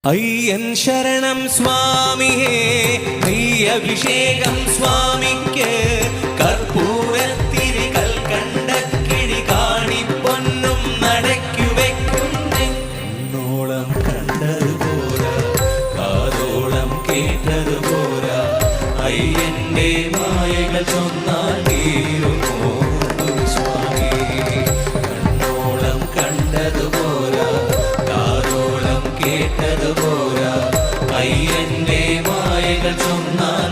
അയ്യൻ ശരണം സ്വാമിയേ നെയ്യഭിഷേകം സ്വാമിക്ക് കർപ്പൂരത്തിരി കൽക്കണ്ടക്കിഴി കാണിപ്പൊന്നും നടക്കു വെക്കുന്നോളം കണ്ടതുപോരാ കാതോളം കേട്ടതുപോരാ അയ്യന്റെ മായകൾ ചൊന്നാൽ തീരുമോ സ്വാമി കണ്ണോളം കണ്ടതുപോരാ കേട്ടതുപോരാ അയ്യന്റെ മായകൾ ചൊന്നാൽ